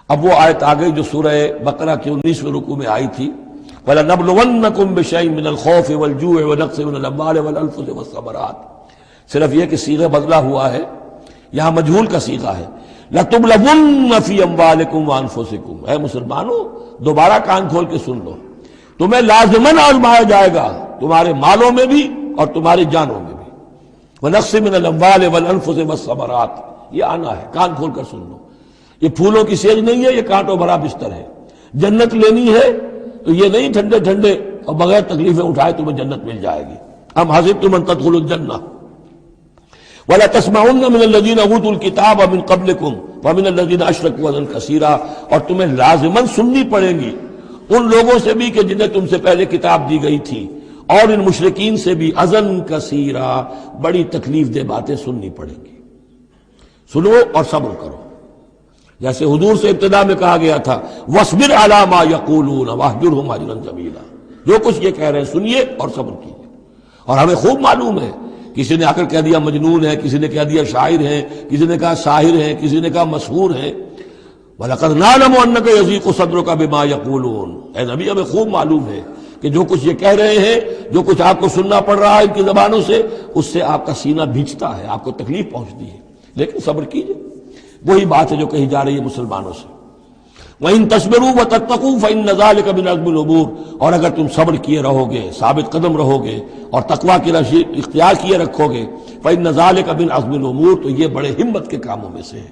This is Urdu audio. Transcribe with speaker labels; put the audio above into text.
Speaker 1: اب وہ آیت آ گئی جو سورہ بقرہ کے 19ویں رکوع میں آئی تھی، وَلَنَبْلُوَنَّكُمْ بِشَيْءٍ مِّنَ الْخَوْفِ وَالْجُوعِ وَنَقْصٍ مِّنَ الْأَمْوَالِ وَالْأَنفُسِ وَالثَّمَرَاتِ، صرف یہ کہ صیغہ بدلا ہوا ہے، یہاں مجہول کا صیغہ ہے۔ لَتُبْلَوُنَّ فِي أَمْوَالِكُمْ وَأَنفُسِكُمْ، اے مسلمانوں دوبارہ کان کھول کے سن لو، تمہیں لازماً آزمایا جائے گا، تمہارے مالوں میں بھی اور تمہاری جانوں میں بھی۔ وَنَقْصٍ مِّنَ الْأَمْوَالِ وَالْأَنفُسِ وَالثَّمَرَاتِ، یہ آنا ہے، کان کھول کر سن لو۔ یہ پھولوں کی سیج نہیں ہے، یہ کانٹوں بھرا بستر ہے۔ جنت لینی ہے تو یہ نہیں ٹھنڈے ٹھنڈے اور بغیر تکلیفیں اٹھائے تمہیں جنت مل جائے گی۔ ام حسبتم ان تدخلوا الجنہ ولا تسمعن من الذين اوتوا الكتاب من قبلكم ومن الذين اشركوا اذى كثيرا، اور تمہیں لازماً سننی پڑے گی ان لوگوں سے بھی کہ جنہیں تم سے پہلے کتاب دی گئی تھی، اور ان مشرکین سے بھی اذًا کثیرا، بڑی تکلیف دہ باتیں سننی پڑیں گی۔ سنو اور صبر کرو، جیسے حضور سے ابتدا میں کہا گیا تھا وَاصْبِرْ عَلَىٰ مَا يَقُولُونَ وَاهْجُرْهُمْ هَجْرًا جَمِيلًا، جو کچھ یہ کہہ رہے ہیں سنیے اور صبر کیجیے۔ اور ہمیں خوب معلوم ہے، کسی نے آ کر کہہ دیا مجنون ہے، کسی نے کہہ دیا شاعر ہے، کسی نے کہا ساحر ہے، کسی نے کہا مسحور ہے۔ وَلَقَدْ نَعْلَمُ أَنَّكَ يَضِيقُ صَدْرُكَ بِمَا يَقُولُونَ، اے نبی ہمیں خوب معلوم ہے کہ جو کچھ یہ کہہ رہے ہیں، جو کچھ آپ کو سننا پڑ رہا ہے ان کی زبانوں سے، اس سے آپ کا سینہ بھیجتا ہے، آپ کو تکلیف پہنچتی ہے، لیکن صبر کیجیے۔ وہی بات ہے جو کہی جا رہی ہے مسلمانوں سے، وَإِن تَصْبِرُوا وَتَتَّقُوا فَإِنَّ ذَلِكَ مِنْ عَزْمِ الْأُمُورِ، اور اگر تم صبر کیے رہو گے، ثابت قدم رہو گے اور تقویٰ کی راہ اختیار کیے رکھو گے، فَإِنَّ ذَلِكَ مِنْ عَزْمِ الْأُمُورِ، تو یہ بڑے ہمت کے کاموں میں سے ہے۔